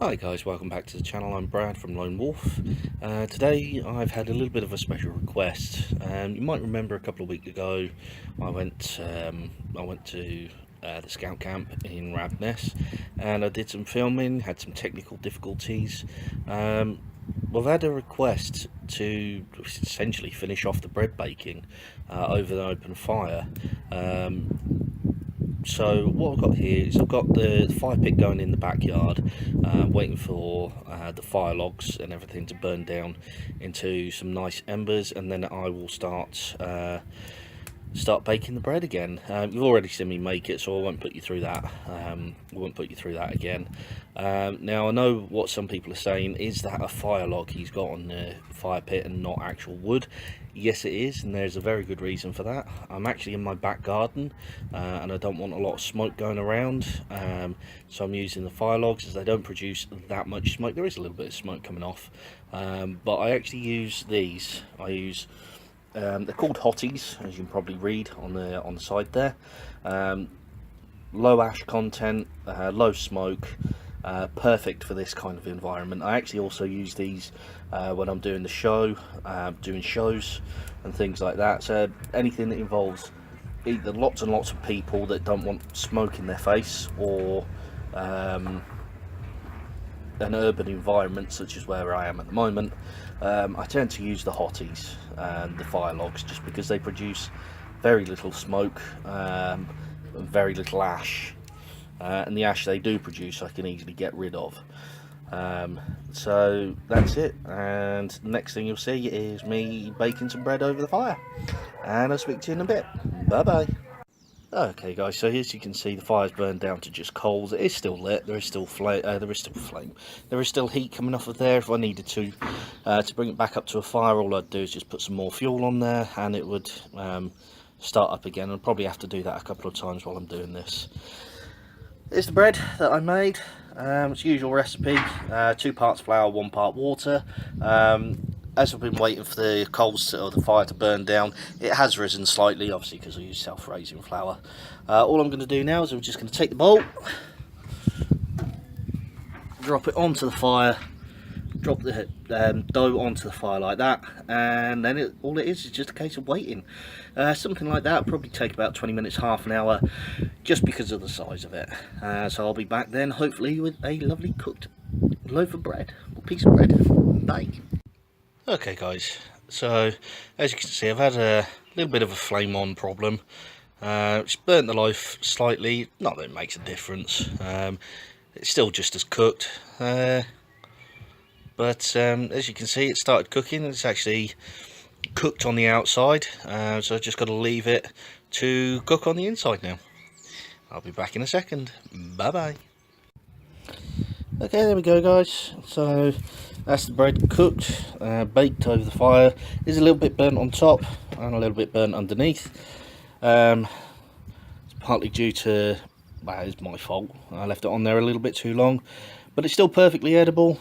Hi guys, welcome back to the channel. I'm Brad from Lone Wolf. Today I've had a little bit of a special request. You might remember a couple of weeks ago I went to the scout camp in Rabness and I did some filming, had some technical difficulties. We've had a request to essentially finish off the bread baking over the open fire. So what I've got here is I've got the fire pit going in the backyard, waiting for the fire logs and everything to burn down into some nice embers, and then I will start baking the bread again. You've already seen me make it, so I won't put you through that. Again. Now I know what some people are saying, is that a fire log he's got on the fire pit and not actual wood? Yes it is, and there's a very good reason for that. I'm actually in my back garden and I don't want a lot of smoke going around, so I'm using the fire logs as they don't produce that much smoke. There is a little bit of smoke coming off, but I actually use these. They're called Hotties, as you can probably read on the side there. Low ash content, low smoke, perfect for this kind of environment. I actually also use these when I'm doing the show, doing shows and things like that. So anything that involves either lots and lots of people that don't want smoke in their face, or an urban environment such as where I am at the moment, I tend to use the Hotties and the fire logs, just because they produce very little smoke and very little ash, and the ash they do produce I can easily get rid of. So that's it, and next thing you'll see is me baking some bread over the fire, and I'll speak to you in a bit. Bye bye. Okay guys, so as you can see, the fire's burned down to just coals. It is still lit, there is still flame, there is still heat coming off of there. If I needed to bring it back up to a fire, all I'd do is just put some more fuel on there and it would start up again. I'll probably have to do that a couple of times while I'm doing this. Here's the bread that I made. It's usual recipe, 2 parts flour, 1 part water. As I've been waiting for the coals or the fire to burn down, it has risen slightly, obviously because I use self-raising flour. All I'm going to do now is I'm just going to take the bowl, drop it onto the fire, drop the dough onto the fire like that, and then all it is just a case of waiting. Something like that will probably take about 20 minutes, half an hour, just because of the size of it. So I'll be back then, hopefully with a lovely cooked loaf of bread, or piece of bread. Bye. Okay guys, so as you can see, I've had a little bit of a flame on problem. It's burnt the loaf slightly, not that it makes a difference. It's still just as cooked, but as you can see, it started cooking. It's actually cooked on the outside, so I've just got to leave it to cook on the inside now. I'll be back in a second. Bye bye. Okay, there we go guys, so that's the bread cooked, baked over the fire. It's a little bit burnt on top and a little bit burnt underneath. It's partly due to, well, it's my fault. I left it on there a little bit too long, but it's still perfectly edible.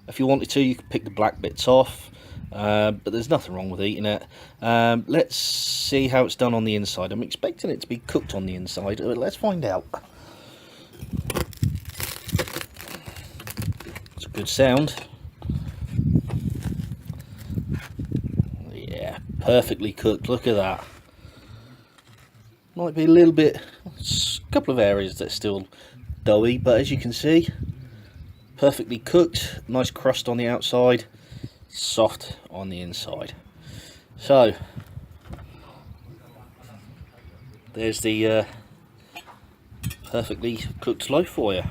If you wanted to, you could pick the black bits off, but there's nothing wrong with eating it. Let's see how it's done on the inside. I'm expecting it to be cooked on the inside, but let's find out. It's a good sound. Yeah, perfectly cooked, look at that. Might be a little bit, a couple of areas that's still doughy, but as you can see, perfectly cooked, nice crust on the outside, soft on the inside. So there's the perfectly cooked loaf for you.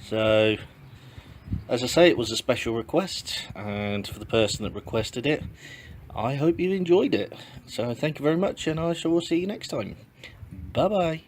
So as I say, it was a special request, and for the person that requested it, I hope you enjoyed it. So thank you very much, and I shall see you next time. Bye bye.